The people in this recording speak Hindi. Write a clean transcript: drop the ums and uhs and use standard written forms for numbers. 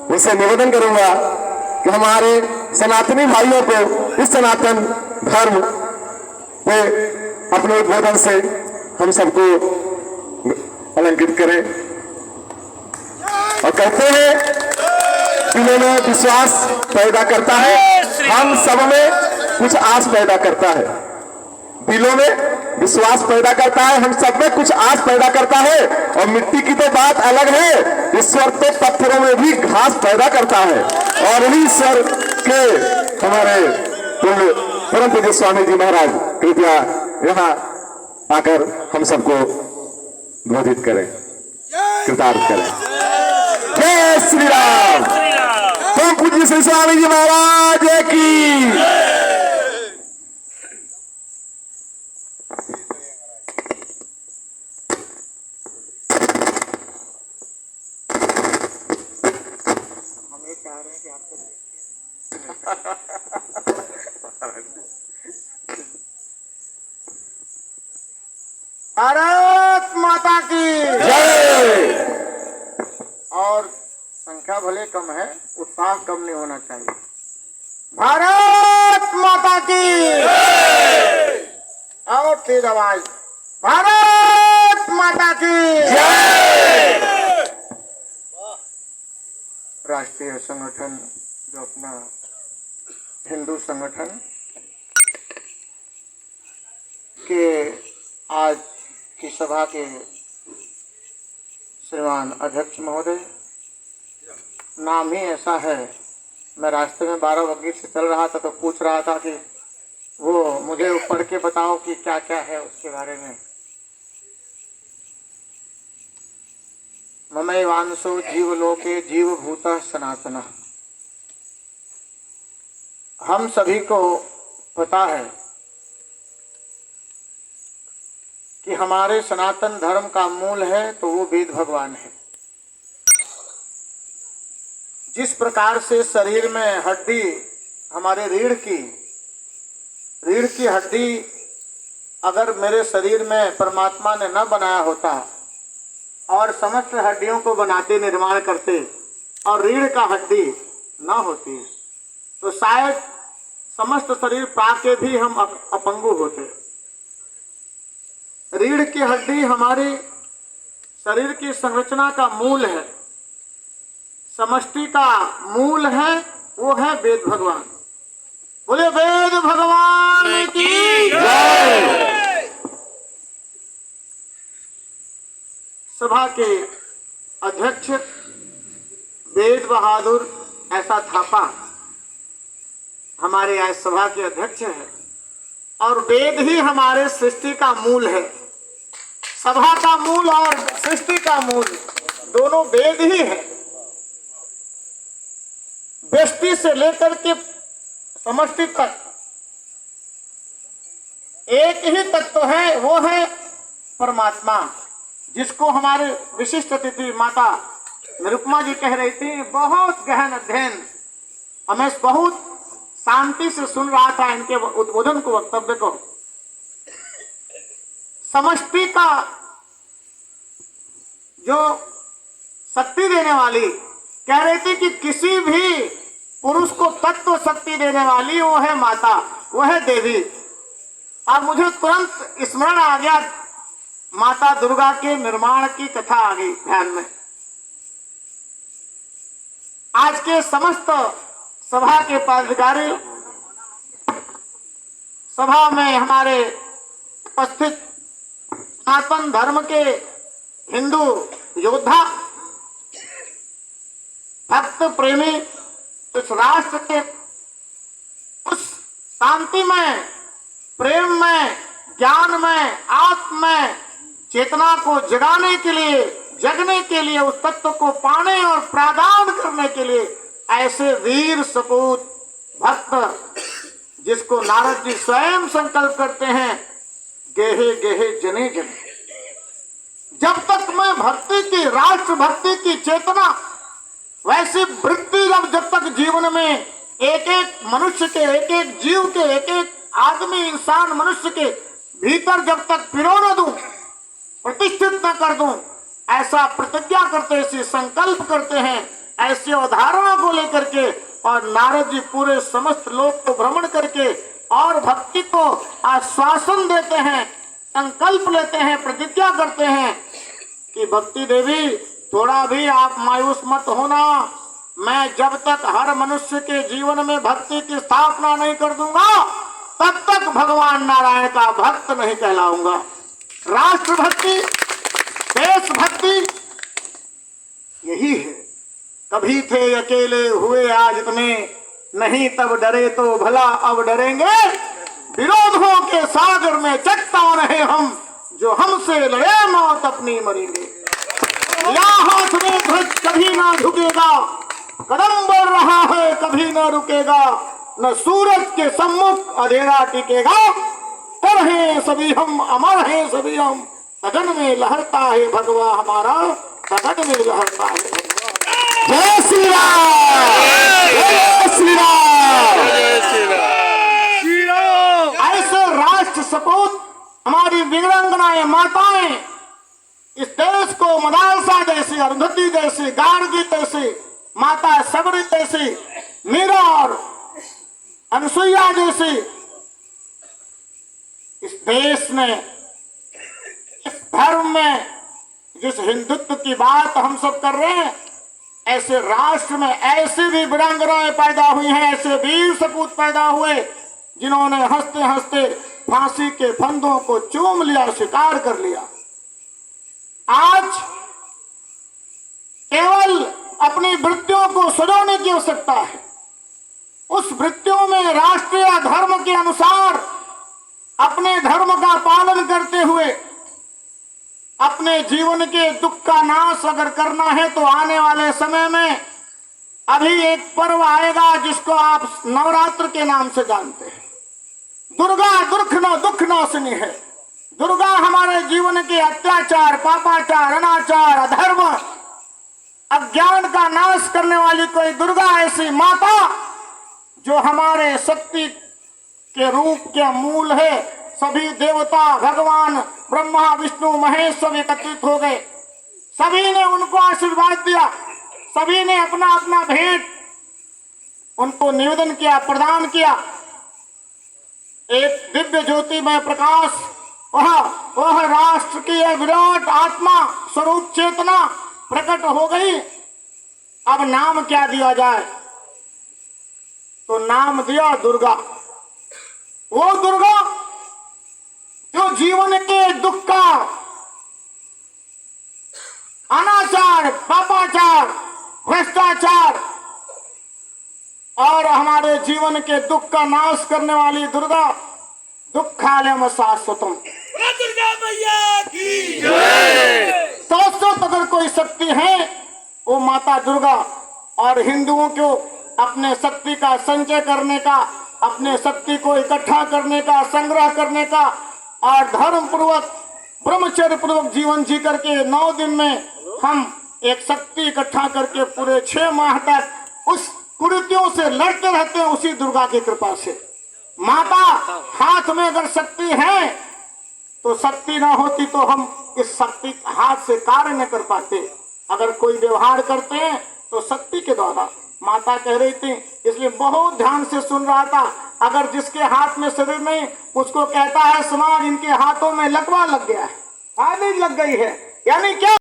उनसे निवेदन करूंगा कि हमारे सनातनी भाइयों को इस सनातन धर्म पे अपने उद्बोधन से हम सबको अलंकृत करें और कहते हैं दिलों में विश्वास पैदा करता है, हम सब में कुछ आस पैदा करता है। दिलों में विश्वास पैदा करता है, हम सब में कुछ आस पैदा करता है। और मिट्टी की तो बात अलग है, ईश्वर तो पत्थरों में भी घास पैदा करता है। और उन्हीं ईश्वर के हमारे परम पूज्य स्वामी जी महाराज कृपया यहाँ आकर हम सबको बोधित करें, कृतार्थ करें। जय श्री राम। परम पूज्य श्री स्वामी जी महाराज की। भारत माता की जय। और संख्या भले कम है, उत्साह कम नहीं होना चाहिए। भारत माता की और तेज आवाज, भारत माता की जय। राष्ट्रीय संगठन जो अपना हिंदू संगठन के आज की सभा के श्रीमान अध्यक्ष महोदय, नाम ही ऐसा है। मैं रास्ते में 12 बजे से चल रहा था तो पूछ रहा था कि वो मुझे पढ़ के बताओ कि क्या क्या है उसके बारे में। ममैवांशो जीवलोके जीवभूतः सनातनः। हम सभी को पता है कि हमारे सनातन धर्म का मूल है तो वो वेद भगवान है। जिस प्रकार से शरीर में हड्डी, हमारे रीढ़ की हड्डी अगर मेरे शरीर में परमात्मा ने न बनाया होता और समस्त हड्डियों को बनाते निर्माण करते और रीढ़ का हड्डी न होती तो शायद समस्त शरीर पाके भी हम अपंगु होते। रीढ़ की हड्डी हमारे शरीर की संरचना का मूल है, समष्टि का मूल है, वो है वेद भगवान। बोले वेद भगवान की जय। सभा के अध्यक्ष वेद बहादुर ऐसा थापा हमारे आज सभा के अध्यक्ष है और वेद ही हमारे सृष्टि का मूल है। सभा का मूल और सृष्टि का मूल दोनों वेद ही है। व्यष्टि से लेकर के समष्टि तक एक ही तत्व है, वो है परमात्मा, जिसको हमारे विशिष्ट अतिथि माता निरुपमा जी कह रही थी। बहुत गहन अध्ययन, हमें बहुत शांति से सुन रहा था इनके उद्बोधन को, वक्तव्य को। समष्टि का जो शक्ति देने वाली कह रही थी कि किसी भी पुरुष को तत्व शक्ति देने वाली वो है माता, वो है देवी। और मुझे तुरंत स्मरण आ गया, माता दुर्गा के निर्माण की कथा आ गई ध्यान में। आज के समस्त सभा के पदाधिकारी, सभा में हमारे उपस्थित सनातन धर्म के हिंदू योद्धा, भक्त प्रेमी, उस राष्ट्र के उस शांति में, प्रेम में, ज्ञान में, आत्म में चेतना को जगाने के लिए, जगने के लिए, उस तत्व को पाने और प्रादान करने के लिए ऐसे वीर सपूत भक्त, जिसको नारद जी स्वयं संकल्प करते हैं, गेहे गेहे जने जने। जब तक मैं भक्ति की, राष्ट्र भक्ति की चेतना, वैसी वृत्ति जब तक जीवन में एक एक मनुष्य के, एक एक जीव के, एक एक आदमी, इंसान, मनुष्य के भीतर जब तक पिरो न दूं, प्रतिष्ठित न कर दूं, ऐसा प्रतिज्ञा करते हैं, संकल्प करते हैं, ऐसी अवधारणा को लेकर के और नारद जी पूरे समस्त लोक को भ्रमण करके और भक्ति को आश्वासन देते हैं, संकल्प लेते हैं, प्रतिज्ञा करते हैं कि भक्ति देवी थोड़ा भी आप मायूस मत होना, मैं जब तक हर मनुष्य के जीवन में भक्ति की स्थापना नहीं कर दूंगा तब तक भगवान नारायण का भक्त नहीं कहलाऊंगा। राष्ट्र भक्ति, देश भक्ति यही है। कभी थे अकेले हुए आज इतने, नहीं तब डरे तो भला अब डरेंगे, विरोधों के सागर में चट्टान है हम, जो हमसे लड़े मौत अपनी मरेंगे। या हाथ में ध्वज कभी ना झुकेगा, कदम बढ़ रहा है कभी ना रुकेगा, न सूरज के सम्मुख अंधेरा टिकेगा, कर हैं सभी हम, अमर हैं सभी हम, सदन में लहरता है भगवा हमारा, सदन में लहरता है भगवा। जय श्री राम, जय श्री राम, जय श्री राम। ऐसे राष्ट्र सपूत हमारी वीरांगनाएं माताएं इस देश को मदालसा जैसी, अरुंधति जैसी, गार्गी जैसी, माता सबरी जैसी, मीरा और अनुसुईया जैसी इस देश में, इस धर्म में जिस हिंदुत्व की बात हम सब कर रहे हैं, ऐसे राष्ट्र में ऐसी भी वीरांगनाएं पैदा हुई हैं, ऐसे वीर सपूत पैदा हुए जिन्होंने हंसते हंसते फांसी के फंदों को चूम लिया, स्वीकार कर लिया। आज केवल अपनी वृत्तियों को सजोने की आवश्यकता है। उस वृत्तियों में राष्ट्रीय धर्म के अनुसार अपने धर्म का पालन करते हुए अपने जीवन के दुख का नाश अगर करना है तो आने वाले समय में अभी एक पर्व आएगा जिसको आप नवरात्र के नाम से जानते हैं। दुर्गा दुख नाशिनी है। दुर्गा हमारे जीवन के अत्याचार, पापाचार, अनाचार, अधर्म, अज्ञान का नाश करने वाली कोई दुर्गा ऐसी माता जो हमारे शक्ति के रूप के मूल है। सभी देवता, भगवान ब्रह्मा विष्णु महेश सब एकत्रित हो गए, सभी ने उनको आशीर्वाद दिया, सभी ने अपना अपना भेंट उनको निवेदन किया, प्रदान किया। एक दिव्य ज्योतिमय प्रकाश वह राष्ट्र की विराट आत्मा स्वरूप चेतना प्रकट हो गई। अब नाम क्या दिया जाए? तो नाम दिया दुर्गा। वो दुर्गा जो जीवन के दुख का, अनाचार, पापाचार, भ्रष्टाचार और हमारे जीवन के दुख का नाश करने वाली दुर्गा, दुखालयम शाश्वतम, दुर्गा मैया की जय। शाश्वत अगर कोई शक्ति है वो माता दुर्गा। और हिंदुओं को अपने शक्ति का संचय करने का, अपने शक्ति को इकट्ठा करने का, संग्रह करने का और धर्म पूर्वक, ब्रह्मचर्य पूर्वक जीवन जी करके 9 दिन में हम एक शक्ति इकट्ठा करके पूरे 6 माह तक उस कुरीतियों से लड़ते रहते हैं। उसी दुर्गा की कृपा से माता हाथ में अगर शक्ति है तो शक्ति ना होती तो हम इस शक्ति हाथ से कार्य न कर पाते। अगर कोई व्यवहार करते हैं तो शक्ति के द्वारा। माता कह रही थी, इसलिए बहुत ध्यान से सुन रहा था। अगर जिसके हाथ में शरीर नहीं उसको कहता है समाज इनके हाथों में लकवा लग गया है, आदि लग गई है, यानी क्या?